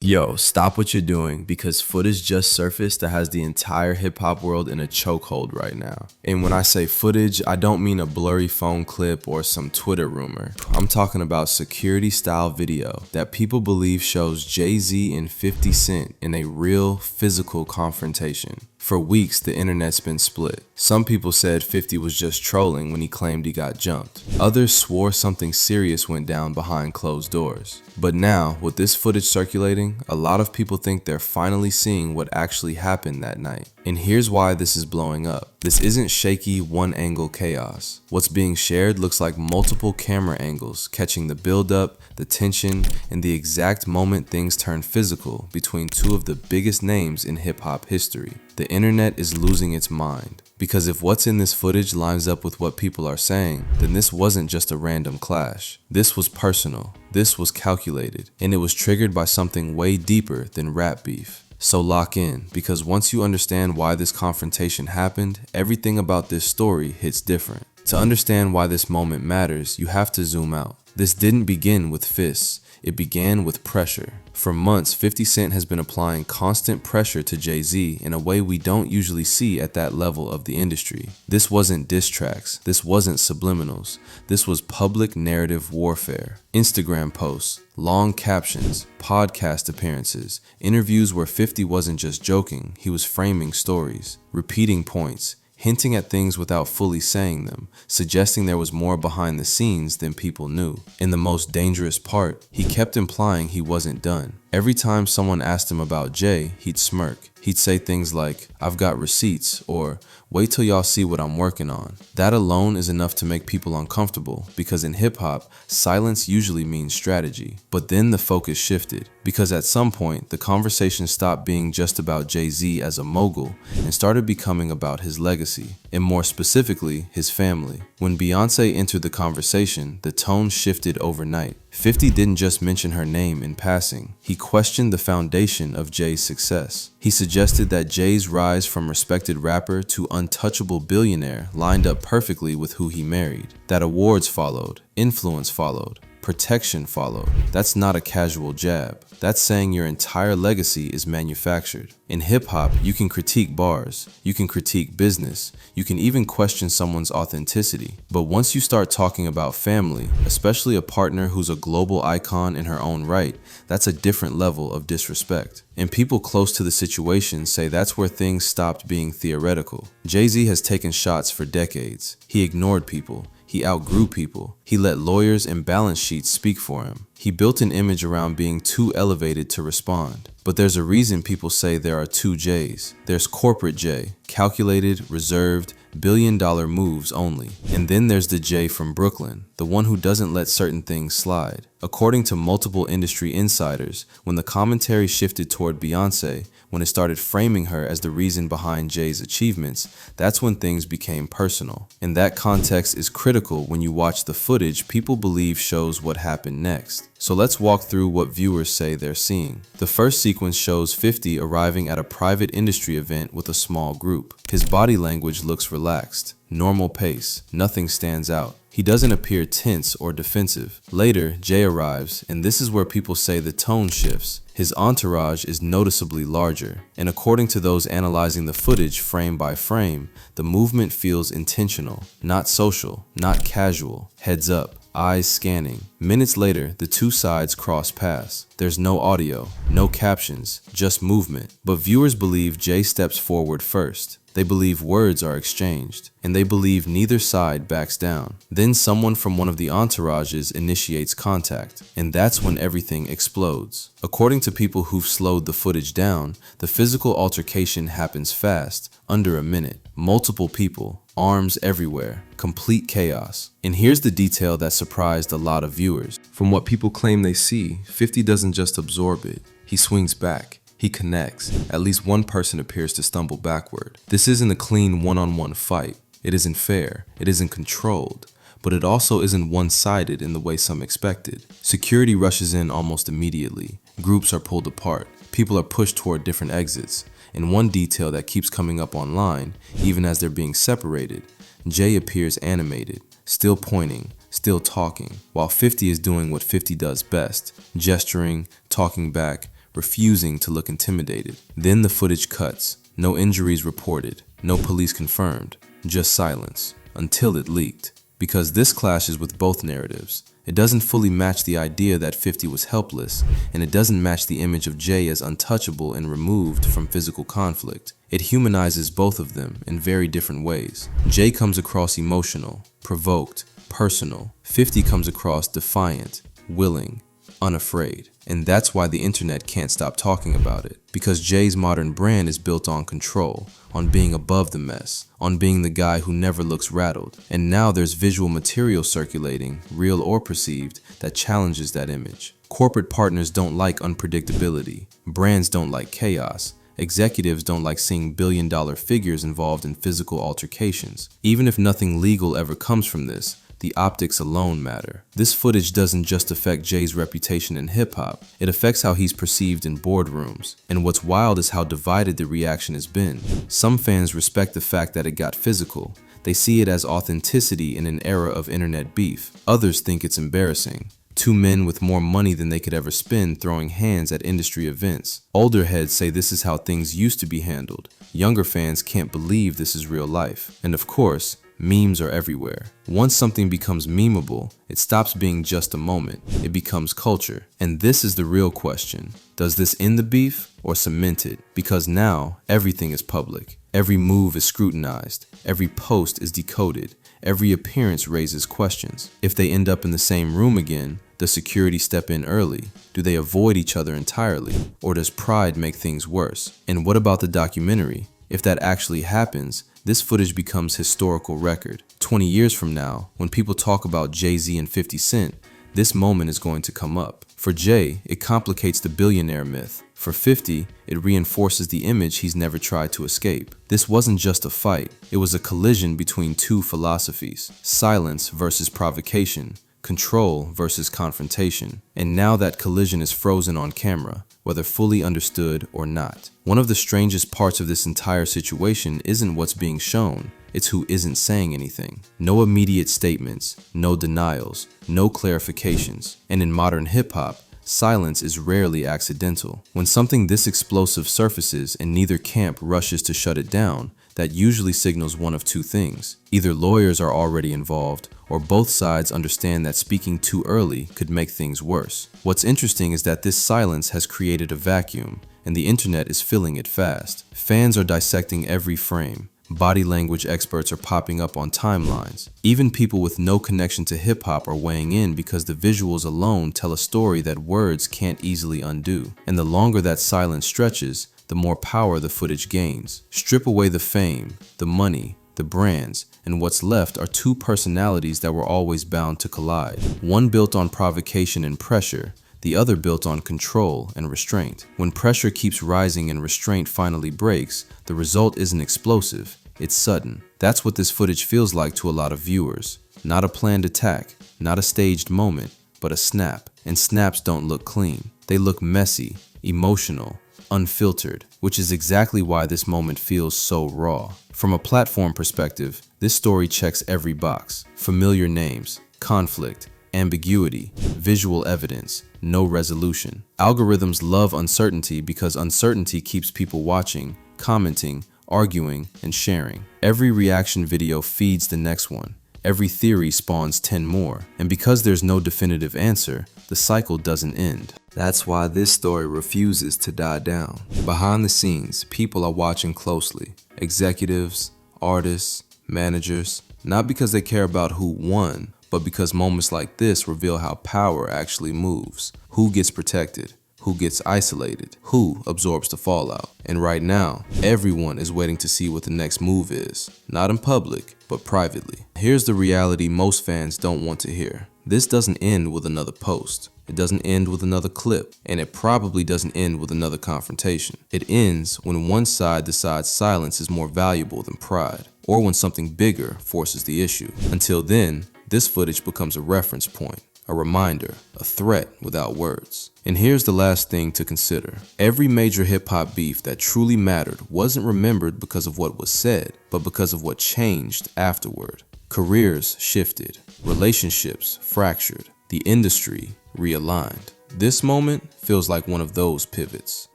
Yo, stop what you're doing because footage just surfaced that has the entire hip hop world in a chokehold right now. And when I say footage, I don't mean a blurry phone clip or some Twitter rumor. I'm talking about security style video that people believe shows Jay-Z and 50 Cent in a real physical confrontation. For weeks, the internet's been split. Some people said 50 was just trolling when he claimed he got jumped. Others swore something serious went down behind closed doors. But now, with this footage circulating, a lot of people think they're finally seeing what actually happened that night. And here's why this is blowing up. This isn't shaky one-angle chaos. What's being shared looks like multiple camera angles, catching the buildup, the tension, and the exact moment things turn physical between two of the biggest names in hip-hop history. The internet is losing its mind. Because if what's in this footage lines up with what people are saying, then this wasn't just a random clash. This was personal. This was calculated. And it was triggered by something way deeper than rap beef. So lock in, because once you understand why this confrontation happened, everything about this story hits different. To understand why this moment matters, you have to zoom out. This didn't begin with fists. It began with pressure. For months, 50 Cent has been applying constant pressure to Jay-Z in a way we don't usually see at that level of the industry. This wasn't diss tracks. This wasn't subliminals. This was public narrative warfare. Instagram posts, long captions, podcast appearances, interviews where 50 wasn't just joking, he was framing stories, repeating points, hinting at things without fully saying them, suggesting there was more behind the scenes than people knew. And the most dangerous part, he kept implying he wasn't done. Every time someone asked him about Jay, he'd smirk. He'd say things like, "I've got receipts," or "Wait till y'all see what I'm working on." That alone is enough to make people uncomfortable, because in hip-hop, silence usually means strategy. But then the focus shifted, because at some point, the conversation stopped being just about Jay-Z as a mogul and started becoming about his legacy, and more specifically, his family. When Beyonce entered the conversation, the tone shifted overnight. 50 didn't just mention her name in passing. He questioned the foundation of Jay's success. He suggested that Jay's rise from respected rapper to untouchable billionaire lined up perfectly with who he married. That awards followed, influence followed, protection followed. That's not a casual jab. That's saying your entire legacy is manufactured. In hip-hop, you can critique bars, you can critique business, you can even question someone's authenticity. But once you start talking about family, especially a partner who's a global icon in her own right, that's a different level of disrespect. And people close to the situation say that's where things stopped being theoretical. Jay-Z has taken shots for decades. He ignored people. He outgrew people. He let lawyers and balance sheets speak for him. He built an image around being too elevated to respond. But there's a reason people say there are two Jays. There's corporate Jay, calculated, reserved, billion-dollar moves only. And then there's the Jay from Brooklyn, the one who doesn't let certain things slide. According to multiple industry insiders, when the commentary shifted toward Beyonce, when it started framing her as the reason behind Jay's achievements, that's when things became personal. And that context is critical when you watch the footage people believe shows what happened next. So let's walk through what viewers say they're seeing. The first sequence shows 50 arriving at a private industry event with a small group. His body language looks relaxed, normal pace, nothing stands out. He doesn't appear tense or defensive. Later, Jay arrives, and this is where people say the tone shifts. His entourage is noticeably larger, and according to those analyzing the footage frame by frame, the movement feels intentional, not social, not casual, heads up, eyes scanning. Minutes later, the two sides cross paths. There's no audio, no captions, just movement. But viewers believe Jay steps forward first. They believe words are exchanged, and they believe neither side backs down. Then someone from one of the entourages initiates contact, and that's when everything explodes. According to people who've slowed the footage down, the physical altercation happens fast, under a minute. Multiple people, arms everywhere, complete chaos. And here's the detail that surprised a lot of viewers. From what people claim they see, 50 doesn't just absorb it, he swings back. He connects. At least one person appears to stumble backward. This isn't a clean one-on-one fight. It isn't fair. It isn't controlled. But it also isn't one-sided in the way some expected. Security rushes in almost immediately. Groups are pulled apart. People are pushed toward different exits. And one detail that keeps coming up online, even as they're being separated, Jay appears animated, still pointing, still talking, while 50 is doing what 50 does best, gesturing, talking back, refusing to look intimidated. Then the footage cuts. No injuries reported, no police confirmed, just silence, until it leaked. Because this clashes with both narratives. It doesn't fully match the idea that 50 was helpless, and it doesn't match the image of Jay as untouchable and removed from physical conflict. It humanizes both of them in very different ways. Jay comes across emotional, provoked, personal. 50 comes across defiant, willing, unafraid. And that's why the internet can't stop talking about it. Because Jay's modern brand is built on control, on being above the mess, on being the guy who never looks rattled. And now there's visual material circulating, real or perceived, that challenges that image. Corporate partners don't like unpredictability. Brands don't like chaos. Executives don't like seeing billion-dollar figures involved in physical altercations. Even if nothing legal ever comes from this, the optics alone matter. This footage doesn't just affect Jay's reputation in hip-hop, it affects how he's perceived in boardrooms. And what's wild is how divided the reaction has been. Some fans respect the fact that it got physical. They see it as authenticity in an era of internet beef. Others think it's embarrassing. Two men with more money than they could ever spend throwing hands at industry events. Older heads say this is how things used to be handled. Younger fans can't believe this is real life. And of course, memes are everywhere. Once something becomes memeable, it stops being just a moment. It becomes culture. And this is the real question. Does this end the beef or cement it? Because now, everything is public. Every move is scrutinized. Every post is decoded. Every appearance raises questions. If they end up in the same room again, does security step in early? Do they avoid each other entirely? Or does pride make things worse? And what about the documentary? If that actually happens, this footage becomes historical record. 20 years from now, when people talk about Jay-Z and 50 Cent, this moment is going to come up. For Jay, it complicates the billionaire myth. For 50, it reinforces the image he's never tried to escape. This wasn't just a fight, it was a collision between two philosophies: silence versus provocation, control versus confrontation. And now that collision is frozen on camera, whether fully understood or not. One of the strangest parts of this entire situation isn't what's being shown, it's who isn't saying anything. No immediate statements, no denials, no clarifications. And in modern hip-hop, silence is rarely accidental. When something this explosive surfaces and neither camp rushes to shut it down, that usually signals one of two things. Either lawyers are already involved, or both sides understand that speaking too early could make things worse. What's interesting is that this silence has created a vacuum, and the internet is filling it fast. Fans are dissecting every frame. Body language experts are popping up on timelines. Even people with no connection to hip-hop are weighing in because the visuals alone tell a story that words can't easily undo. And the longer that silence stretches, the more power the footage gains. Strip away the fame, the money, the brands, and what's left are two personalities that were always bound to collide. One built on provocation and pressure, the other built on control and restraint. When pressure keeps rising and restraint finally breaks, the result isn't explosive, it's sudden. That's what this footage feels like to a lot of viewers. Not a planned attack, not a staged moment, but a snap. And snaps don't look clean. They look messy, emotional, unfiltered, which is exactly why this moment feels so raw. From a platform perspective, this story checks every box. Familiar names, conflict, ambiguity, visual evidence, no resolution. Algorithms love uncertainty because uncertainty keeps people watching, commenting, arguing, and sharing. Every reaction video feeds the next one. Every theory spawns 10 more. And because there's no definitive answer, the cycle doesn't end. That's why this story refuses to die down. Behind the scenes, people are watching closely. Executives, artists, managers, not because they care about who won, but because moments like this reveal how power actually moves. Who gets protected? Who gets isolated? Who absorbs the fallout? And right now, everyone is waiting to see what the next move is. Not in public, but privately. Here's the reality most fans don't want to hear. This doesn't end with another post. It doesn't end with another clip, and it probably doesn't end with another confrontation. It ends when one side decides silence is more valuable than pride, or when something bigger forces the issue. Until then, this footage becomes a reference point, a reminder, a threat without words. And here's the last thing to consider. Every major hip-hop beef that truly mattered wasn't remembered because of what was said, but because of what changed afterward. Careers shifted, relationships fractured, the industry realigned. This moment feels like one of those pivots.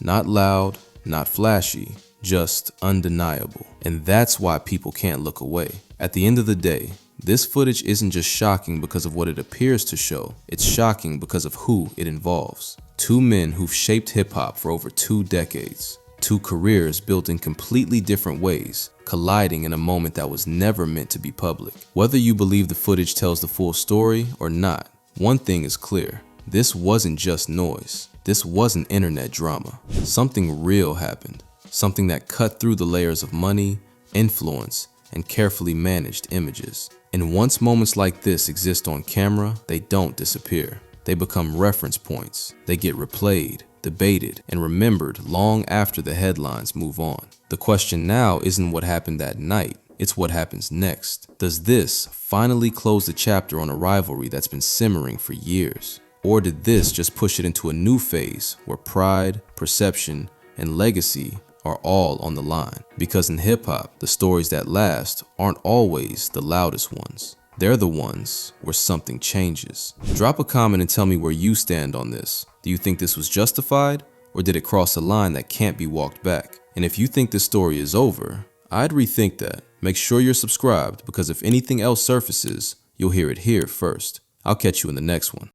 Not loud, not flashy, just undeniable. And that's why people can't look away. At the end of the day, this footage isn't just shocking because of what it appears to show, it's shocking because of who it involves. Two men who've shaped hip-hop for over 2 decades. Two careers built in completely different ways, colliding in a moment that was never meant to be public. Whether you believe the footage tells the full story or not, one thing is clear. This wasn't just noise. This wasn't internet drama. Something real happened. Something that cut through the layers of money, influence, and carefully managed images. And once moments like this exist on camera, they don't disappear. They become reference points. They get replayed, debated, and remembered long after the headlines move on. The question now isn't what happened that night, it's what happens next. Does this finally close the chapter on a rivalry that's been simmering for years? Or did this just push it into a new phase where pride, perception, and legacy are all on the line? Because in hip-hop, the stories that last aren't always the loudest ones. They're the ones where something changes. Drop a comment and tell me where you stand on this. Do you think this was justified, or did it cross a line that can't be walked back? And if you think this story is over, I'd rethink that. Make sure you're subscribed, because if anything else surfaces, you'll hear it here first. I'll catch you in the next one.